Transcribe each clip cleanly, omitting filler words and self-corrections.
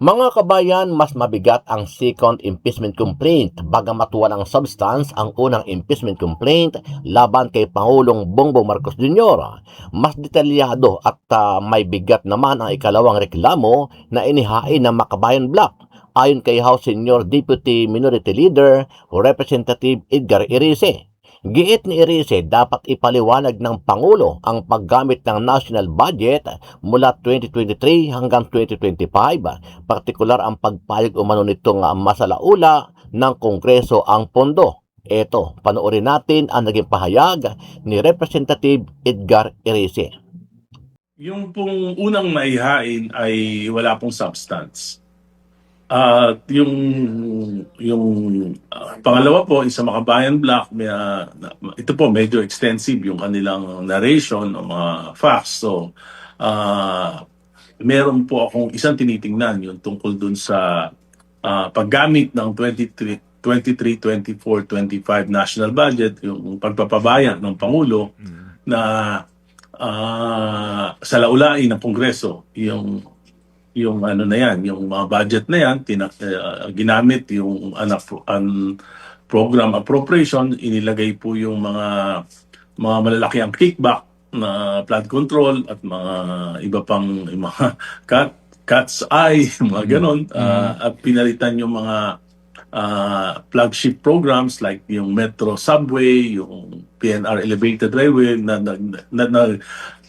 Mga kabayan, mas mabigat ang second impeachment complaint bagamat walang substance ang unang impeachment complaint laban kay Pangulong Bongbong Marcos Jr. Mas detalyado at may bigat naman ang ikalawang reklamo na inihain ng Makabayan Bloc ayon kay House Senior Deputy Minority Leader Representative Edgar Erice. Giit ni Erice, dapat ipaliwanag ng Pangulo ang paggamit ng national budget mula 2023 hanggang 2025, partikular ang pagpayag umano nitong masalaula ng Kongreso ang pondo. Eto, panoorin natin ang naging pahayag ni Representative Edgar Erice. Yung pong unang maihain ay wala pong substance. Pangalawa po, isa Makabayan Bloc, ito po medyo extensive yung kanilang narration o mga facts. So, meron po akong isang tinitingnan yung tungkol dun sa paggamit ng 23, 24, 25 national budget, yung pagpapabayad ng Pangulo na salaulain ng Kongreso, yung ano na yan, yung mga budget na yan, ginamit yung program appropriation, inilagay po yung mga malalaki ang kickback na flood control at mga iba pang mga cat's eye, mga ganon, at pinalitan yung mga flagship programs like yung Metro Subway, yung PNR Elevated Railway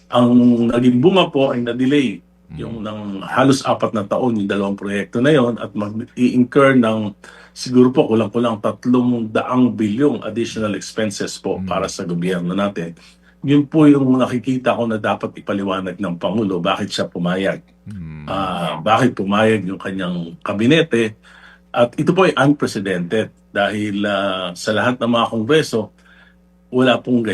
ang naging bunga po ay na-delay yung ng halos 4 na taon yung dalawang proyekto na yon at mag-i-incur ng siguro po kulang-kulang 300 bilyong additional expenses po para sa gobyerno natin. Yun po yung nakikita ko na dapat ipaliwanag ng Pangulo bakit siya pumayag. Bakit pumayag yung kanyang kabinete. At ito po ay unprecedented dahil sa lahat ng mga kongreso, wala pong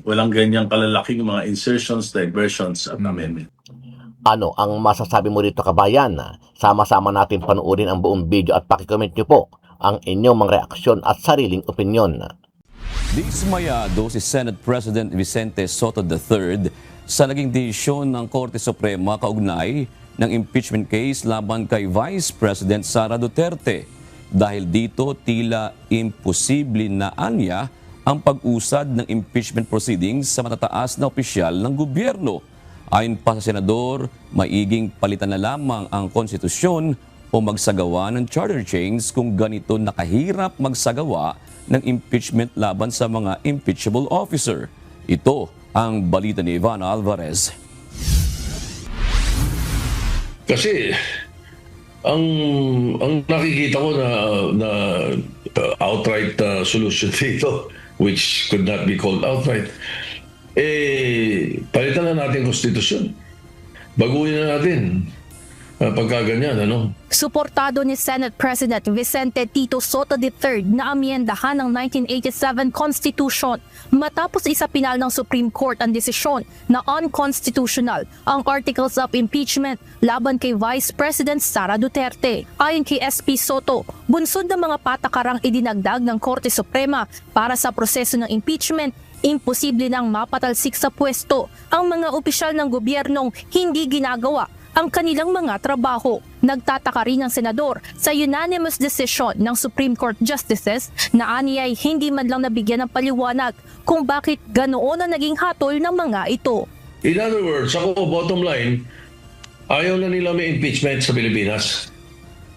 walang ganyang kalalaking mga insertions, diversions at amendment. Ano ang masasabi mo dito, kabayan? Sama-sama natin panoorin ang buong video at pakicomment nyo po ang inyong mga reaksyon at sariling opinyon. Dismayado si Senate President Vicente Sotto III sa naging desisyon ng Korte Suprema kaugnay ng impeachment case laban kay Vice President Sara Duterte. Dahil dito tila imposible na anya ang pag-usad ng impeachment proceedings sa matataas na opisyal ng gobyerno. Ayon pa sa senador, maiging palitan na lamang ang konstitusyon o magsagawa ng charter change kung ganito nakahirap magsagawa ng impeachment laban sa mga impeachable officer. Ito ang balita ni Ivana Alvarez. Kasi ang nakikita ko na outright solution dito, which could not be called outright, palitan na natin konstitusyon. Baguhin na natin pagkaganyan, ano? Suportado ni Senate President Vicente Tito Sotto III na amyendahan ng 1987 Constitution matapos isapinal ng Supreme Court ang desisyon na unconstitutional ang Articles of Impeachment laban kay Vice President Sara Duterte. Ayon kay SP Sotto, bunsod ng mga patakarang idinagdag ng Korte Suprema para sa proseso ng impeachment, imposible nang mapatalsik sa pwesto ang mga opisyal ng gobyernong hindi ginagawa ang kanilang mga trabaho. Nagtataka rin ang senador sa unanimous decision ng Supreme Court Justices na aniyay hindi man lang nabigyan ng paliwanag kung bakit ganoon ang naging hatol ng mga ito. In other words, ako, bottom line, ayaw na nila may impeachment sa Pilipinas.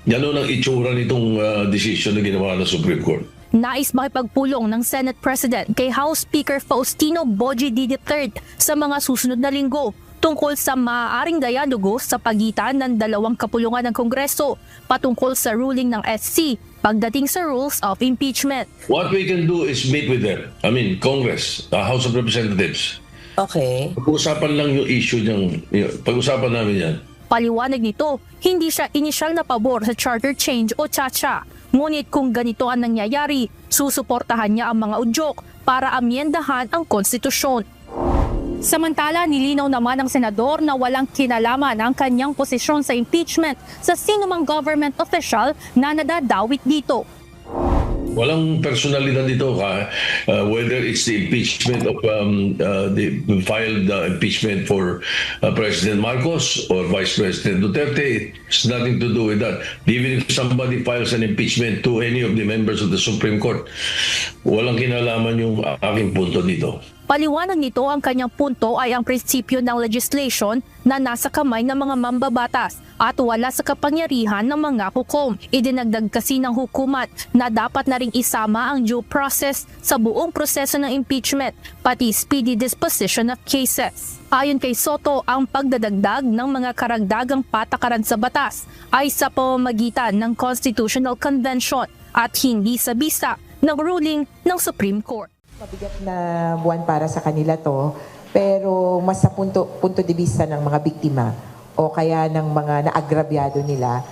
Ganon ang itsura nitong decision na ginawa ng Supreme Court. Nais makipagpulong ng Senate President kay House Speaker Faustino Bogie III sa mga susunod na linggo tungkol sa maaaring dialogo sa pagitan ng dalawang kapulungan ng Kongreso patungkol sa ruling ng SC pagdating sa rules of impeachment. What we can do is meet with them. I mean, Congress, the House of Representatives. Okay. Pag-usapan lang yung issue pag-usapan namin yan. Paliwanag nito, hindi siya inisyal na pabor sa charter change o chacha. Ngunit kung ganito ang nangyayari, susuportahan niya ang mga udyok para amyendahan ang konstitusyon. Samantala, nilinaw naman ng senador na walang kinalaman ang kanyang posisyon sa impeachment sa sinumang government official na nadadawit dito. Walang personalidad dito whether it's the impeachment of the filed impeachment for President Marcos or Vice President Duterte. It's nothing to do with that. Even if somebody files an impeachment to any of the members of the Supreme Court, walang kinalaman yung aking punto dito. Paliwanag nito ang kanyang punto ay ang prinsipyo ng legislation na nasa kamay ng mga mambabatas at wala sa kapangyarihan ng mga hukom. Idinagdag kasi ng hukumat na dapat na ring isama ang due process sa buong proseso ng impeachment, pati speedy disposition of cases. Ayon kay Soto, ang pagdadagdag ng mga karagdagang patakaran sa batas ay sa pamamagitan ng Constitutional Convention at hindi sa bisa ng ruling ng Supreme Court. Mabigat na buwan para sa kanila to, pero mas sa punto de vista ng mga biktima o kaya ng mga naagrabyado nila,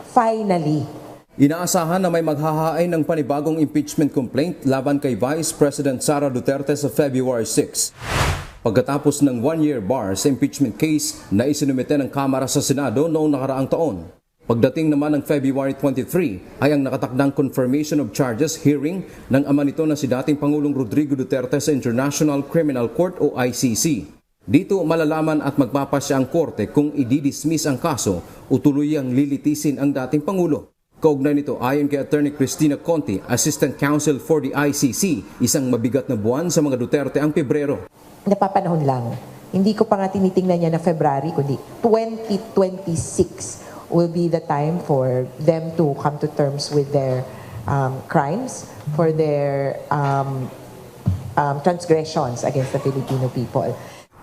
finally. Inaasahan na may maghahain ng panibagong impeachment complaint laban kay Vice President Sara Duterte sa February 6. Pagkatapos ng 1-year bar sa impeachment case na isinumite ng Kamara sa Senado noong nakaraang taon. Pagdating naman ng February 23 ay ang nakatakdang confirmation of charges hearing ng ama nito na si dating Pangulong Rodrigo Duterte sa International Criminal Court o ICC. Dito malalaman at magpapasya ang korte kung i-dismiss ang kaso o tuluyang lilitisin ang dating Pangulo. Kaugnay nito, ayon kay Attorney Cristina Conti, Assistant Counsel for the ICC, isang mabigat na buwan sa mga Duterte ang Pebrero. Napapanahon lang. Hindi ko pa nga tinitingnan niya na February, kundi 2026. Will be the time for them to come to terms with their crimes, for their transgressions against the Filipino people.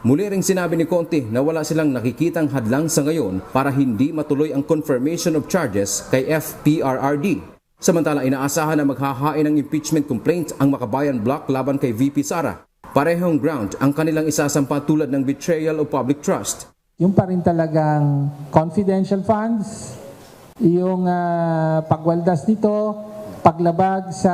Muli ring sinabi ni Conti na wala silang nakikitang hadlang sa ngayon para hindi matuloy ang confirmation of charges kay FPRRD. Samantala, inaasahan na maghahain ng impeachment complaint ang Makabayan Bloc laban kay VP Sara. Parehong ground ang kanilang isasampa tulad ng betrayal of public trust. Yung pa rin talagang confidential funds, yung pagwaldas nito, paglabag sa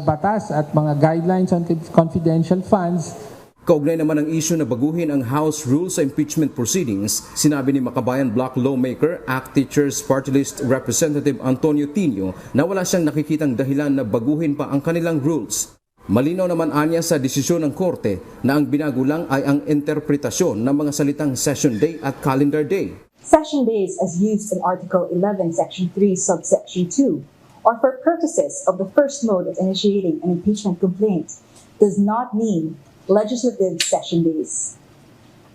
batas at mga guidelines on confidential funds. Kaugnay naman ang issue na baguhin ang House Rules sa impeachment proceedings, sinabi ni Makabayan Bloc lawmaker, ACT Teachers Party List Representative Antonio Tinio na wala siyang nakikitang dahilan na baguhin pa ang kanilang rules. Malinaw naman anya sa desisyon ng korte na ang binago lang ay ang interpretasyon ng mga salitang session day at calendar day. Session days as used in Article 11, Section 3, Subsection 2, or for purposes of the first mode of initiating an impeachment complaint, does not mean legislative session days.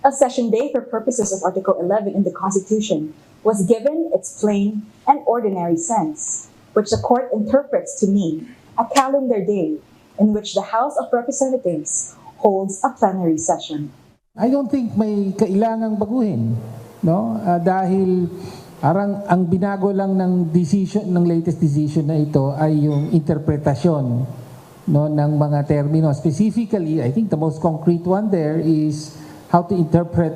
A session day for purposes of Article 11 in the Constitution was given its plain and ordinary sense, which the court interprets to mean a calendar day in which the House of Representatives holds a plenary session. I don't think may kailangang baguhin, no? Dahil ang binago lang ng latest decision na ito ay yung interpretasyon, no, ng mga termino. Specifically, I think the most concrete one there is how to interpret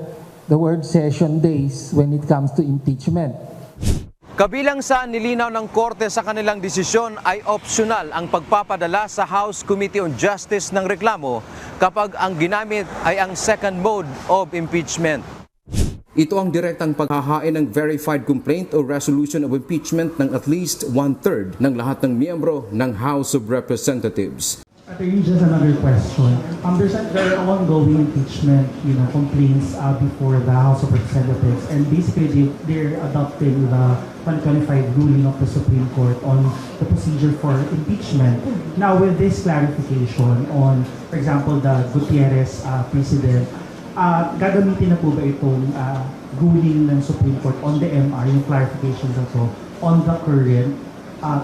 the word session days when it comes to impeachment. Kabilang sa nilinaw ng korte sa kanilang desisyon ay optional ang pagpapadala sa House Committee on Justice ng reklamo kapag ang ginamit ay ang second mode of impeachment. Ito ang direktang paghahain ng verified complaint o resolution of impeachment ng at least 1/3 ng lahat ng miyembro ng House of Representatives. Just another question. There are ongoing impeachment, complaints before the House of Representatives, and basically they're adopting the 2025 ruling of the Supreme Court on the procedure for impeachment. Now, with this clarification on, for example, the Gutierrez precedent, gagamitin na po ba itong ruling ng Supreme Court on the MR, yung clarifications na to, on the current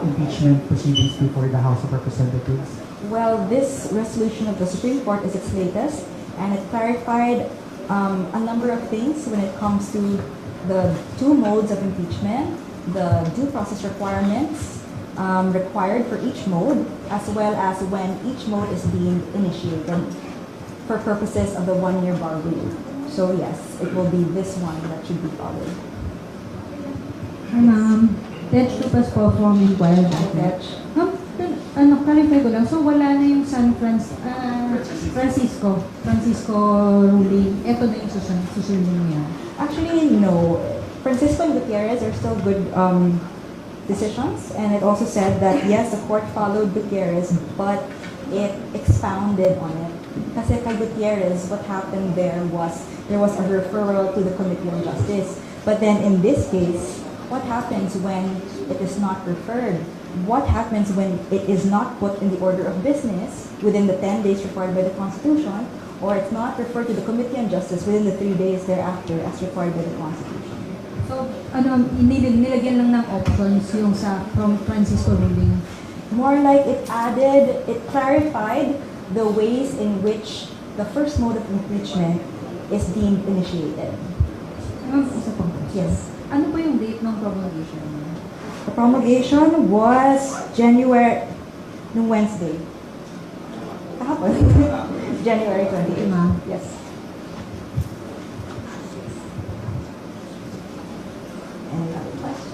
impeachment proceedings before the House of Representatives? Well, this resolution of the Supreme Court is its latest, and it clarified a number of things when it comes to the two modes of impeachment, the due process requirements required for each mode, as well as when each mode is being initiated for purposes of the one-year bar rule. So yes, it will be this one that should be followed. Hi ma'am, Tetch Lupas po from Inquirer. Tetch. Clarify ko lang, so wala na yung Francisco ruling, eto na yung susundin niya? Actually, no. Francisco and Gutierrez are still good decisions, and it also said that yes, the court followed Gutierrez, but it expounded on it. Kasi kay Gutierrez, what happened there was a referral to the Committee on Justice. But then in this case, what happens when it is not referred? What happens when it is not put in the order of business within the 10 days required by the Constitution, or it's not referred to the Committee on Justice within the 3 days thereafter as required by the Constitution? So, nilagyan lang ng options yung sa from Francisco ruling. More like it clarified the ways in which the first mode of impeachment is deemed initiated. Isa pang question. Yes. Ano po yung date ng promulgation? The promulgation was January, nung Wednesday. Kahapon. January 28. Yes. Any other questions?